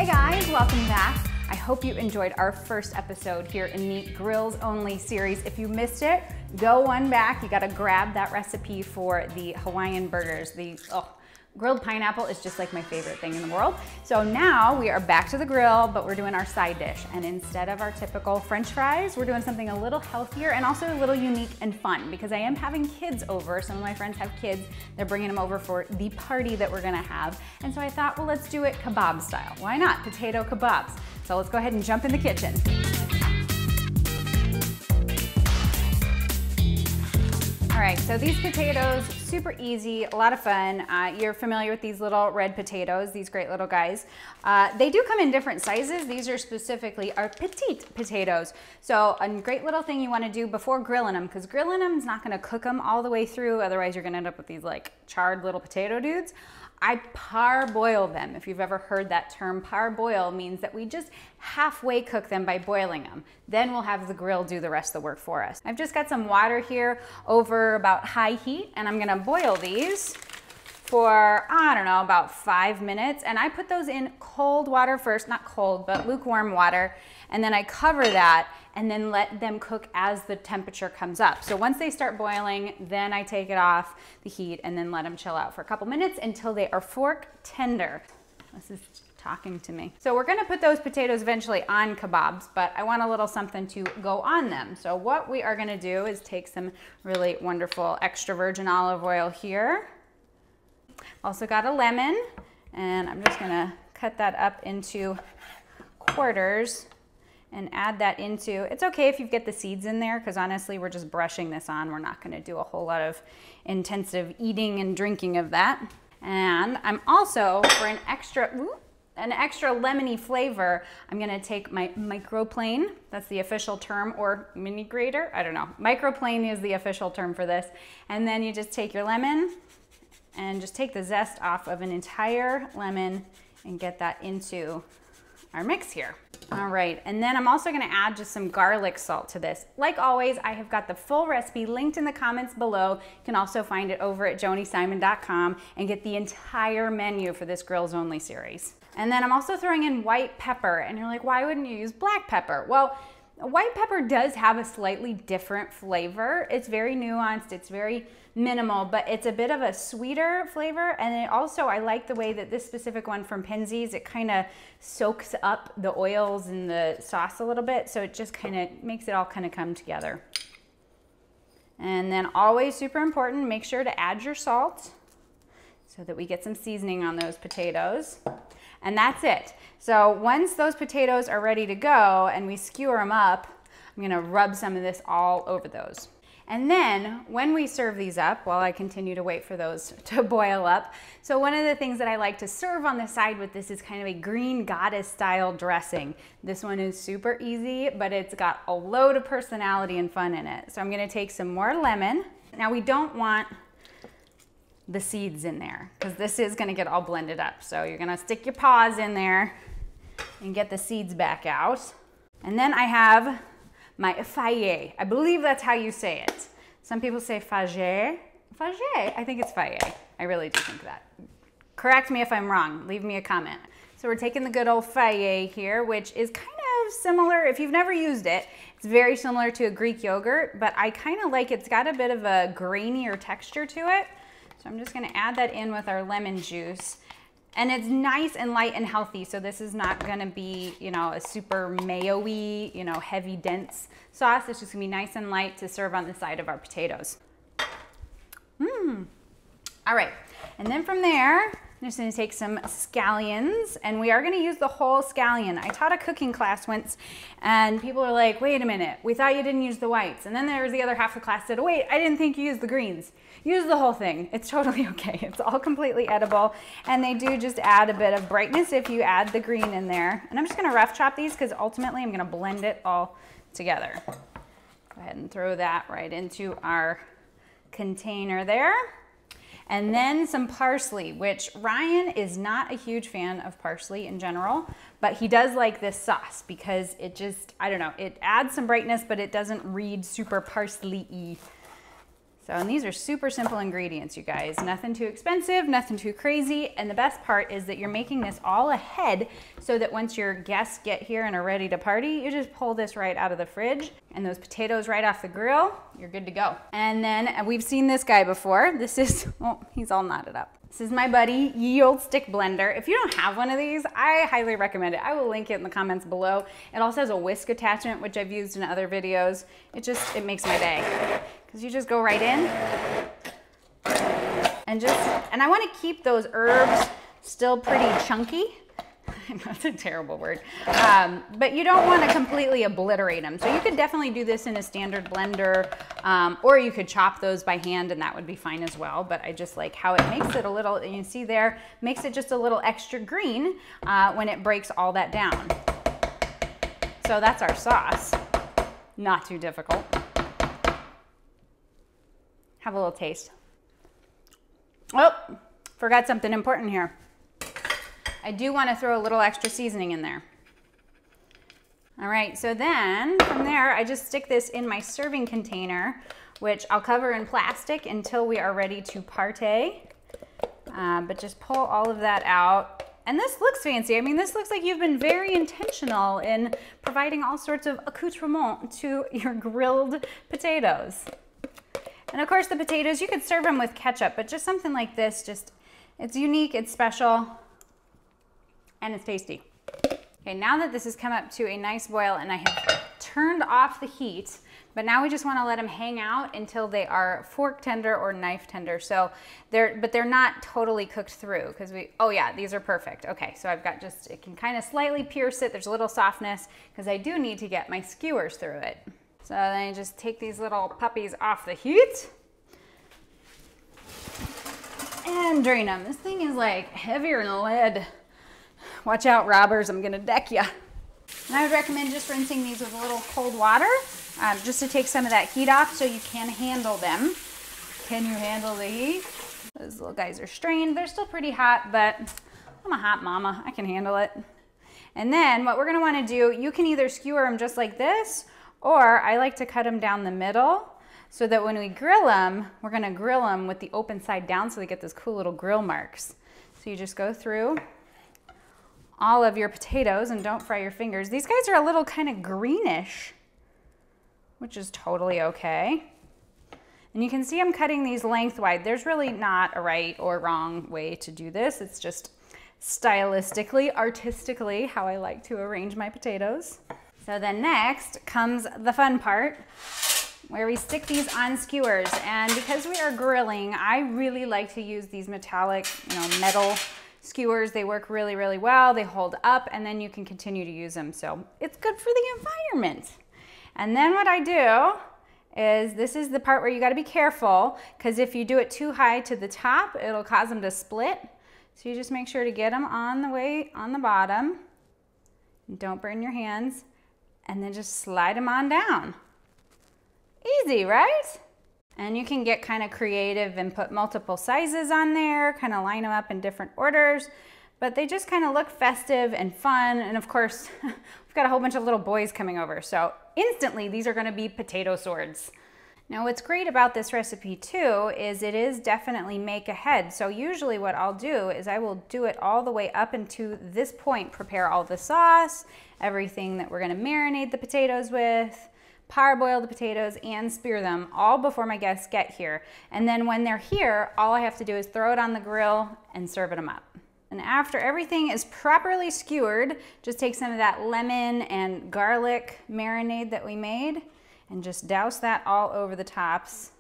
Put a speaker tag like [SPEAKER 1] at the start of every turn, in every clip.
[SPEAKER 1] guys, welcome back. I hope you enjoyed our first episode here in the Grills Only series. If you missed it, go one back. You gotta grab that recipe for the Hawaiian burgers. Grilled pineapple is just like my favorite thing in the world. So now we are back to the grill, but we're doing our side dish. And instead of our typical French fries, we're doing something a little healthier and also a little unique and fun because I am having kids over. Some of my friends have kids. They're bringing them over for the party that we're gonna have. And so I thought, well, let's do it kebab style. Why not? Potato kebabs. So let's go ahead and jump in the kitchen. All right, so these potatoes, super easy, a lot of fun. You're familiar with these little red potatoes, these great little guys. They do come in different sizes. These are specifically our petite potatoes. So a great little thing you wanna do before grilling them, because grilling them is not gonna cook them all the way through, otherwise you're gonna end up with these like charred little potato dudes. I parboil them. If you've ever heard that term, parboil means that we just halfway cook them by boiling them. Then we'll have the grill do the rest of the work for us. I've just got some water here over about high heat, and I'm gonna boil these for, I don't know, about 5 minutes. And I put those in cold water first, not cold, but lukewarm water. And then I cover that and then let them cook as the temperature comes up. So once they start boiling, then I take it off the heat and then let them chill out for a couple minutes until they are fork tender. This is talking to me. So we're gonna put those potatoes eventually on kebabs, but I want a little something to go on them. So what we are gonna do is take some really wonderful extra virgin olive oil here. Also got a lemon, and I'm just gonna cut that up into quarters and add that into, it's okay if you get the seeds in there, because honestly, we're just brushing this on. We're not gonna do a whole lot of intensive eating and drinking of that. And I'm also, for an extra lemony flavor, I'm gonna take my microplane, that's the official term, or mini grater, I don't know. Microplane is the official term for this. And then you just take your lemon and just take the zest off of an entire lemon and get that into our mix here. All right, and then I'm also gonna add just some garlic salt to this. Like always, I have got the full recipe linked in the comments below. You can also find it over at joaniesimon.com and get the entire menu for this Grills Only series. And then I'm also throwing in white pepper, and you're like, why wouldn't you use black pepper? Well, white pepper does have a slightly different flavor. It's very nuanced, it's very minimal, but it's a bit of a sweeter flavor. And it also, I like the way that this specific one from Penzeys, it kind of soaks up the oils and the sauce a little bit. So it just kind of makes it all kind of come together. And then always super important, make sure to add your salt so that we get some seasoning on those potatoes. And that's it. So once those potatoes are ready to go and we skewer them up, I'm gonna rub some of this all over those. And then when we serve these up, while I continue to wait for those to boil up, so one of the things that I like to serve on the side with this is kind of a green goddess style dressing. This one is super easy, but it's got a load of personality and fun in it. So I'm gonna take some more lemon. Now we don't want the seeds in there because this is gonna get all blended up. So you're gonna stick your paws in there and get the seeds back out. And then I have my fage. I believe that's how you say it. Some people say fage. Fage, I think it's fage. I really do think that. Correct me if I'm wrong, leave me a comment. So we're taking the good old fage here, which is kind of similar, if you've never used it, it's very similar to a Greek yogurt, but I kind of like it's got a bit of a grainier texture to it. So I'm just gonna add that in with our lemon juice. And it's nice and light and healthy, so this is not gonna be, you know, a super mayo-y, you know, heavy, dense sauce. It's just gonna be nice and light to serve on the side of our potatoes. All right, and then from there, I'm just gonna take some scallions, and we are gonna use the whole scallion. I taught a cooking class once, and people are like, wait a minute, we thought you didn't use the whites. And then there was the other half of the class that said, wait, I didn't think you used the greens. Use the whole thing. It's totally okay. It's all completely edible. And they do just add a bit of brightness if you add the green in there. And I'm just gonna rough chop these because ultimately I'm gonna blend it all together. Go ahead and throw that right into our container there. And then some parsley, which Ryan is not a huge fan of parsley in general, but he does like this sauce because it just, I don't know, it adds some brightness, but it doesn't read super parsley-y. So, and these are super simple ingredients, you guys. Nothing too expensive, nothing too crazy. And the best part is that you're making this all ahead so that once your guests get here and are ready to party, you just pull this right out of the fridge and those potatoes right off the grill, you're good to go. And then we've seen this guy before. This is, oh, he's all knotted up. This is my buddy, Ye Olde Stick Blender. If you don't have one of these, I highly recommend it. I will link it in the comments below. It also has a whisk attachment, which I've used in other videos. It makes my day. Because you just go right in and I want to keep those herbs still pretty chunky. I know it's a terrible word, but you don't want to completely obliterate them. So you could definitely do this in a standard blender, or you could chop those by hand and that would be fine as well. But I just like how it makes it a little, you see there, makes it just a little extra green when it breaks all that down. So that's our sauce. Not too difficult. Have a little taste. Oh, forgot something important here. I do want to throw a little extra seasoning in there. All right, so then from there, I just stick this in my serving container, which I'll cover in plastic until we are ready to partay. But just pull all of that out. And this looks fancy. I mean, this looks like you've been very intentional in providing all sorts of accoutrement to your grilled potatoes. And of course the potatoes, you could serve them with ketchup, but just something like this, it's unique, it's special, and it's tasty. Okay, now that this has come up to a nice boil and I have turned off the heat, but now we just want to let them hang out until they are fork tender or knife tender. So they're not totally cooked through because oh yeah, these are perfect. Okay, so I've got it can kind of slightly pierce it. There's a little softness because I do need to get my skewers through it. So then I just take these little puppies off the heat and drain them. This thing is like heavier than lead. Watch out, robbers, I'm gonna deck ya. And I would recommend just rinsing these with a little cold water just to take some of that heat off so you can handle them. Can you handle the heat? Those little guys are strained. They're still pretty hot, but I'm a hot mama. I can handle it. And then what we're gonna wanna do, you can either skewer them just like this, or I like to cut them down the middle so that when we grill them, we're gonna grill them with the open side down so they get those cool little grill marks. So you just go through all of your potatoes and don't fry your fingers. These guys are a little kind of greenish, which is totally okay. And you can see I'm cutting these lengthwise. There's really not a right or wrong way to do this. It's just stylistically, artistically, how I like to arrange my potatoes. So then next comes the fun part where we stick these on skewers. And because we are grilling, I really like to use these metallic, metal skewers. They work really, really well. They hold up and then you can continue to use them. So it's good for the environment. And then what I do is, this is the part where you got to be careful because if you do it too high to the top, it'll cause them to split. So you just make sure to get them on the bottom. And don't burn your hands. And then just slide them on down. Easy, right? And you can get kind of creative and put multiple sizes on there, kind of line them up in different orders, but they just kind of look festive and fun. And of course, we've got a whole bunch of little boys coming over. So instantly, these are gonna be potato swords. Now what's great about this recipe too is it is definitely make ahead. So usually what I'll do is I will do it all the way up into this point, prepare all the sauce, everything that we're gonna marinate the potatoes with, parboil the potatoes and spear them all before my guests get here. And then when they're here, all I have to do is throw it on the grill and serve them up. And after everything is properly skewered, just take some of that lemon and garlic marinade that we made and just douse that all over the tops.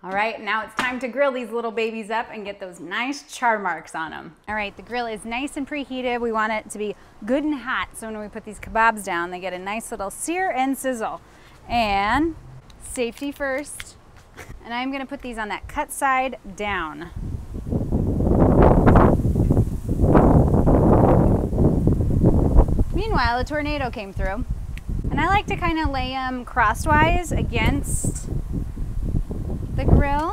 [SPEAKER 1] All right, now it's time to grill these little babies up and get those nice char marks on them. All right, the grill is nice and preheated. We want it to be good and hot, so when we put these kebabs down, they get a nice little sear and sizzle. And safety first. And I'm gonna put these on that cut side down. Meanwhile, a tornado came through. And I like to kind of lay them crosswise against the grill.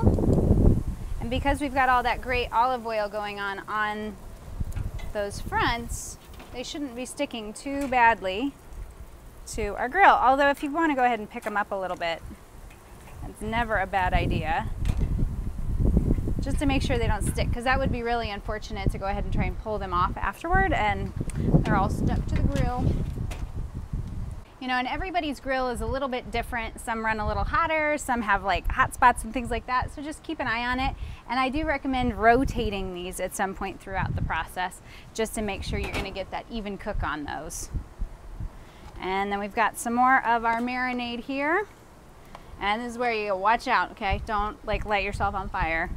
[SPEAKER 1] And because we've got all that great olive oil going on those fronts, they shouldn't be sticking too badly to our grill. Although if you want to go ahead and pick them up a little bit, it's never a bad idea. just to make sure they don't stick, because that would be really unfortunate to go ahead and try and pull them off afterward and they're all stuck to the grill. You know, and everybody's grill is a little bit different. Some run a little hotter, some have like hot spots and things like that. So just keep an eye on it. And I do recommend rotating these at some point throughout the process, just to make sure you're gonna get that even cook on those. And then we've got some more of our marinade here. And this is where you watch out, okay? Don't like light yourself on fire.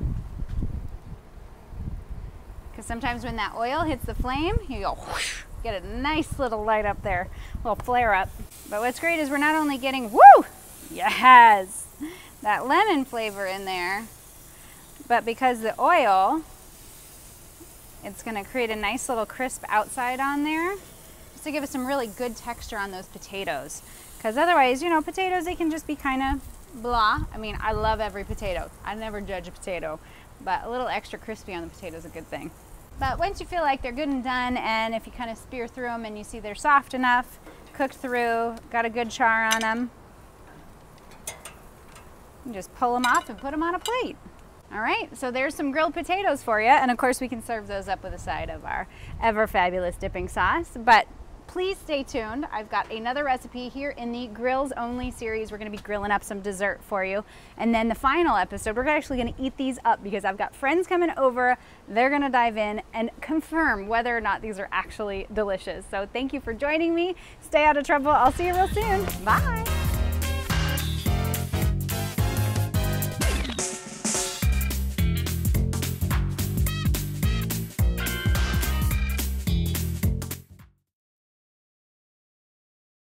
[SPEAKER 1] Because sometimes when that oil hits the flame, you go whoosh, get a nice little light up there, little flare up. But what's great is we're not only getting, woo, yes, that lemon flavor in there, but because the oil, it's gonna create a nice little crisp outside on there, just to give us some really good texture on those potatoes. Because otherwise, you know, potatoes, they can just be kind of blah. I mean, I love every potato. I never judge a potato, but a little extra crispy on the potato is a good thing. But once you feel like they're good and done, and if you kind of spear through them and you see they're soft enough, cooked through, got a good char on them, you just pull them off and put them on a plate. All right, so there's some grilled potatoes for you. And of course we can serve those up with a side of our ever fabulous dipping sauce. But please stay tuned. I've got another recipe here in the Grills Only series. We're gonna be grilling up some dessert for you. And then the final episode, we're actually gonna eat these up because I've got friends coming over. They're gonna dive in and confirm whether or not these are actually delicious. So thank you for joining me. Stay out of trouble. I'll see you real soon. Bye.